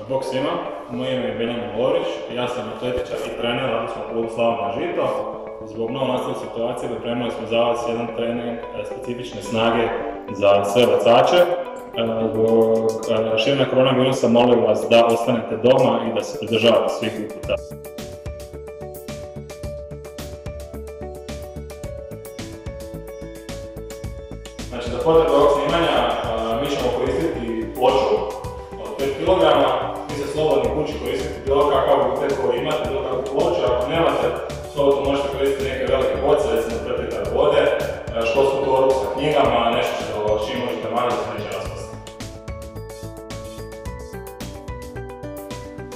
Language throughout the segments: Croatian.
Bog svima, moje ime je Benjamin Lovrić, ja sam atletičar i trener atletičkog kluba Slavonija Žito. Zbog novonastale situacije pripremili smo za vas jedan trening specifične snage za sve bacače. Zbog širenja koronavirusa molim vas da ostanete doma i da se pridržavate svih uputa. Znači, za potrebe ovog snimanja mi ćemo koristiti ploču od 5 kg. Vi se slobodni kući koristiti bilo kakav butet koji imate, bilo kakvu ploču. Ako nemate, slobodno možete koristiti neke velike boce, recimo 5 litara vode, školsku torbu sa knjigama, nešto što čim možete manje da se neće raspasti.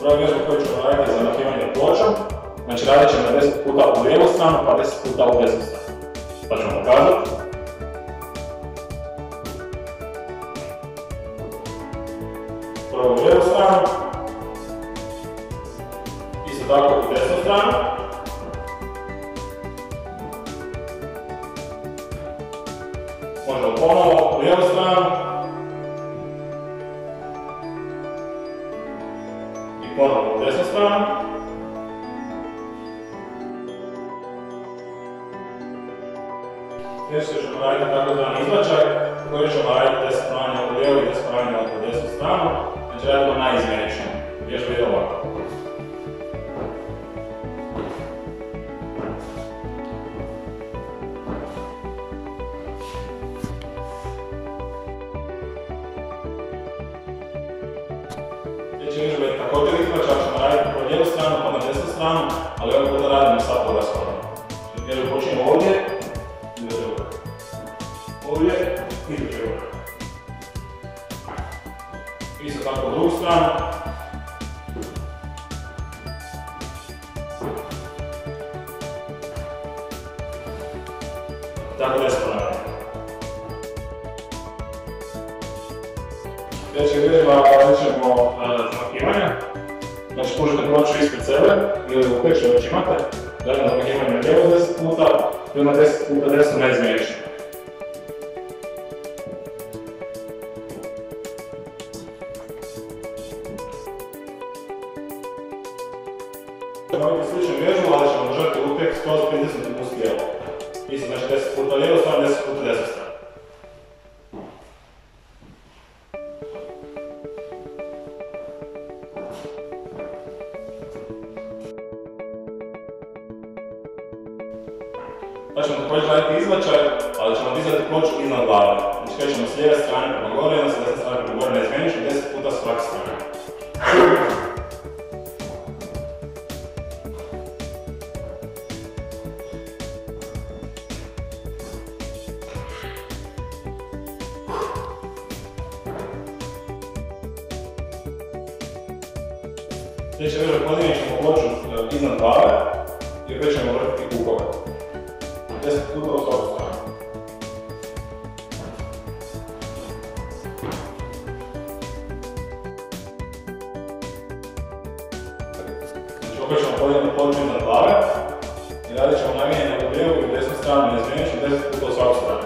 Prva vježba koju ćemo raditi za makivanje pločom, znači radit ćemo 10 puta u lijevu stranu pa 10 puta u desnu stranu. Pa ćemo pokazati. Prvo u lijevu stranu, isto tako u desnu stranu. Možemo ponovo u lijevu stranu i ponovo u desnu stranu. Sljedeće ćemo raditi takozvani izbačaj koji ćemo raditi 10 ponavljanja u lijevu i 10 ponavljanja u desnu stranu. Znači radimo najizmjenično. Vježba ide ovako. Sljedeća vježba je također izbačaj, ćemo raditi po lijevu stranu pa na desnu stranu, ali ovdje puta radimo sa podraskodom. Vježba počinjemo ovdje i dođe ovdje. Ovdje i dođe ovdje. Isto tako u drugu stranu. Tako 10 ponavljanja. Sljedeća vježba radit ćemo zamakivanja. Znači pušite ploču ispred sebe ili u tek što već imate. Radimo zamakivanje lijevo 10 puta i onda 10 puta desno neizmjenično. Ćemo imati sličnu vježbu, ali ćemo držati utek 130 uz tijelo. Isto znači 10 puta lijevo stranu, 10 puta desnu stranu. Pa ćemo također raditi izbačaj, ali ćemo dizati ploču iznad glave. Znači krećemo s lijeve strane prema gore, onda s desne strane prema gore neizmjenično, 10 puta s svake strane. Sljedeća vježba podignut ćemo ploču iznad glave i opet ćemo vrtiti kukove. 10 puta u svaku stranu. Znači opet ćemo podignuti ploču iznad glave i radit ćemo naginjanje u lijevu i desnu stranu neizmjenično 10 puta u svaku stranu.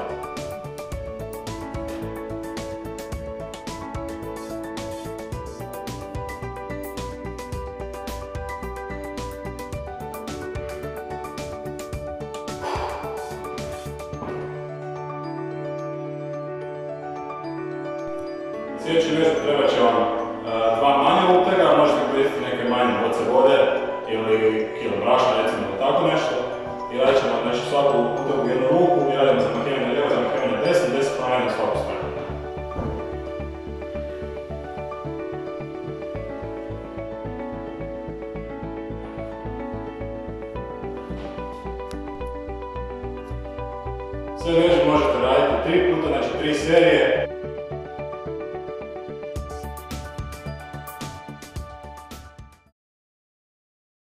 Sljedeći vježbu treba će vam dva manja utega, možete koristiti neke manje boce vode ili kilo brašna, recimo ili tako nešto. I radit ćemo znači, svaku utegu u jednu ruku i radimo zamakivanje lijevo, zamakivanje desno, 10 ponavljanja u svaku stranu. Sve vježbe možete raditi 3 puta, znači 3 serije.